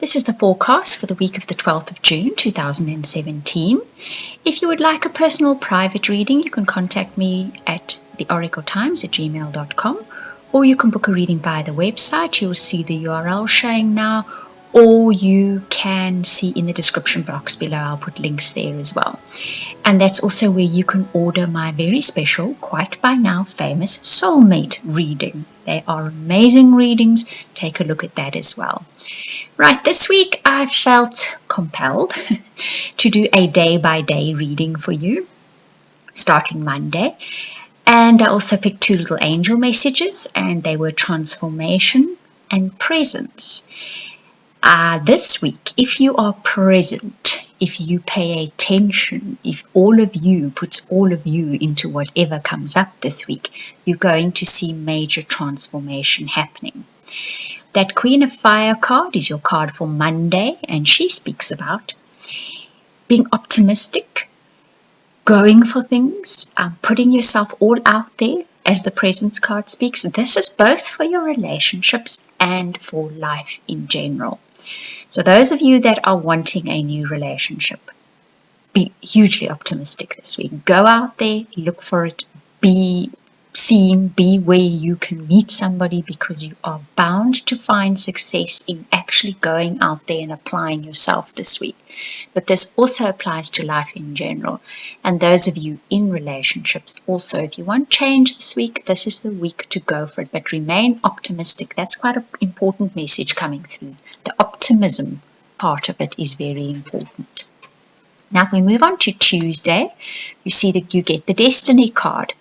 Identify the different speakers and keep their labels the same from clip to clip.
Speaker 1: This is the forecast for the week of the 12th of June 2017. If you would like a personal private reading, you can contact me at theoracletimes@gmail.com, or you can book a reading via the website. You'll see the URL showing now, or you can see in the description box below. I'll put links there as well. And that's also where you can order my very special, quite by now famous soulmate reading. They are amazing readings. Take a look at that as well. Right, this week I felt compelled to do a day-by-day reading for you, starting Monday. And I also picked two little angel messages, and they were transformation and presence. This week, if you are present, if you pay attention, if all of you puts all of you into whatever comes up this week, you're going to see major transformation happening. That Queen of Fire card is your card for Monday, and she speaks about being optimistic, going for things, putting yourself all out there, as the Presence card speaks. This is both for your relationships and for life in general. So those of you that are wanting a new relationship, be hugely optimistic this week. Go out there, look for it, be seen, be where you can meet somebody, because you are bound to find success in actually going out there and applying yourself this week. But this also applies to life in general. And those of you in relationships also, if you want change this week, this is the week to go for it. But remain optimistic. That's quite an important message coming through. The optimism part of it is very important. Now, if we move on to Tuesday, you see that you get the Destiny card.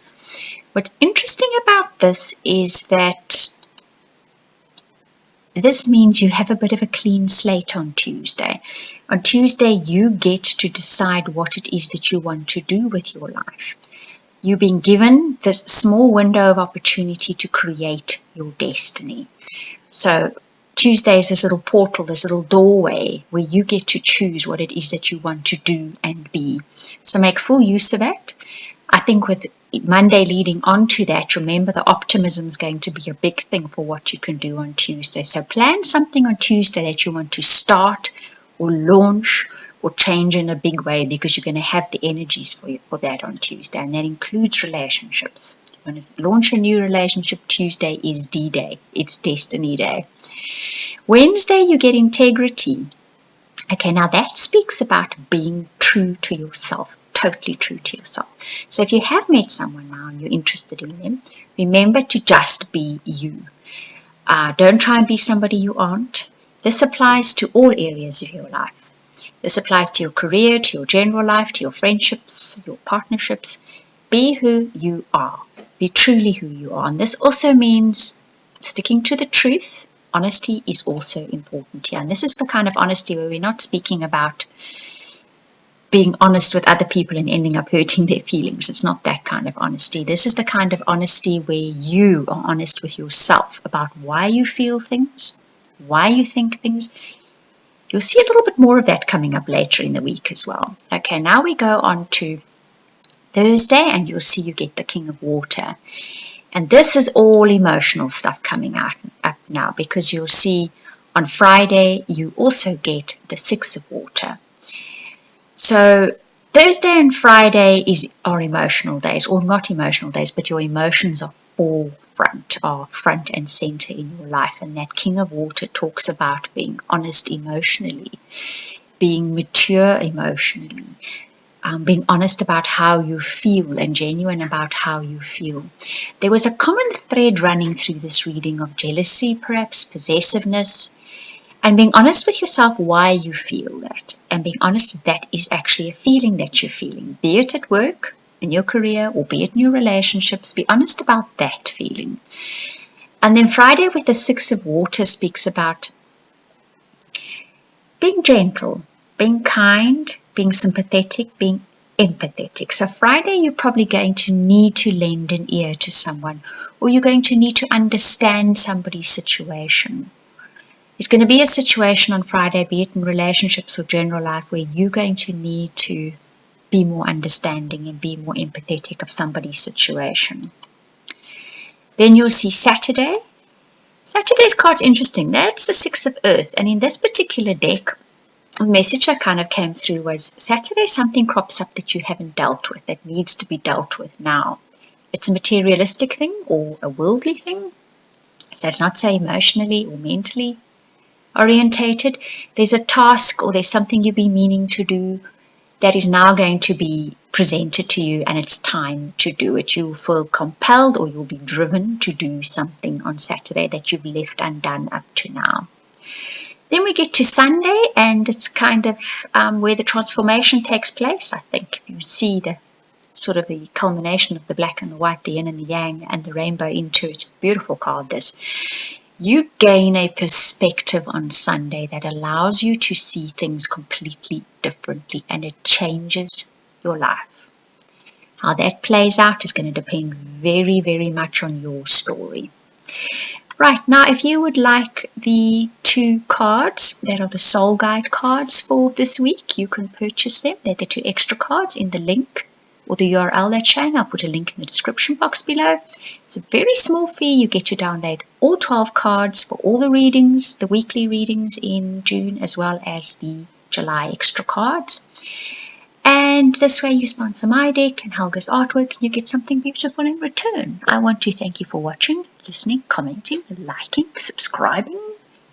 Speaker 1: What's interesting about this is that this means you have a bit of a clean slate on Tuesday. On Tuesday, you get to decide what it is that you want to do with your life. You've been given this small window of opportunity to create your destiny. So Tuesday is this little portal, this little doorway where you get to choose what it is that you want to do and be. So make full use of that. I think with Monday leading on to that, remember the optimism is going to be a big thing for what you can do on Tuesday. So plan something on Tuesday that you want to start or launch or change in a big way, because you're going to have the energies for that on Tuesday. And that includes relationships. If you want to launch a new relationship, Tuesday is D-Day. It's Destiny Day. Wednesday, you get integrity. Okay, now that speaks about being true to yourself. Totally true to yourself. So if you have met someone now and you're interested in them, remember to just be you. Don't try and be somebody you aren't. This applies to all areas of your life. This applies to your career, to your general life, to your friendships, your partnerships. Be who you are. Be truly who you are. And this also means sticking to the truth. Honesty is also important here. And this is the kind of honesty where we're not speaking about being honest with other people and ending up hurting their feelings. It's not that kind of honesty. This is the kind of honesty where you are honest with yourself about why you feel things, why you think things. You'll see a little bit more of that coming up later in the week as well. Okay, now we go on to Thursday, and you'll see you get the King of Water. And this is all emotional stuff coming up now, because you'll see on Friday you also get the Six of Water. So Thursday and Friday are emotional days, or not emotional days, but your emotions are front and center in your life. And that King of Water talks about being honest emotionally, being mature emotionally, being honest about how you feel and genuine about how you feel. There was a common thread running through this reading of jealousy, perhaps possessiveness, and being honest with yourself why you feel that, and being honest that is actually a feeling that you're feeling, be it at work, in your career, or be it in your relationships. Be honest about that feeling. And then Friday with the Six of Water speaks about being gentle, being kind, being sympathetic, being empathetic. So Friday, you're probably going to need to lend an ear to someone, or you're going to need to understand somebody's situation. There's going to be a situation on Friday, be it in relationships or general life, where you're going to need to be more understanding and be more empathetic of somebody's situation. Then you'll see Saturday. Saturday's card's interesting. That's the Six of Earth. And in this particular deck, the message that kind of came through was Saturday, something crops up that you haven't dealt with, that needs to be dealt with now. It's a materialistic thing or a worldly thing. So it's not, say, emotionally or mentally orientated. There's a task or there's something you've been meaning to do that is now going to be presented to you, and it's time to do it. You'll feel compelled or you'll be driven to do something on Saturday that you've left undone up to now. Then we get to Sunday, and it's kind of where the transformation takes place. I think you see the sort of the culmination of the black and the white, the yin and the yang, and the rainbow into it. Beautiful card, this. You gain a perspective on Sunday that allows you to see things completely differently, and it changes your life. How that plays out is going to depend very, very much on your story. Right, now if you would like the 2 cards that are the soul guide cards for this week, you can purchase them. They're the 2 extra cards in the link or the URL that's showing. I'll put a link in the description box below. It's a very small fee. You get to download all 12 cards for all the readings, the weekly readings in June, as well as the July extra cards. And this way you sponsor my deck and Helga's artwork, and you get something beautiful in return. I want to thank you for watching, listening, commenting, liking, subscribing,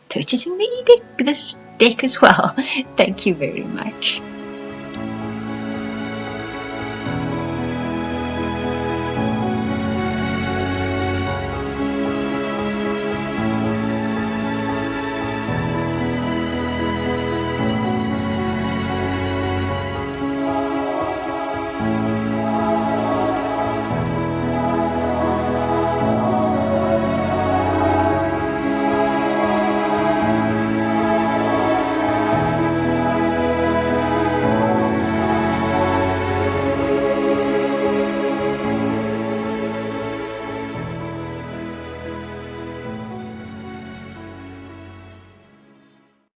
Speaker 1: purchasing this deck as well. Thank you very much.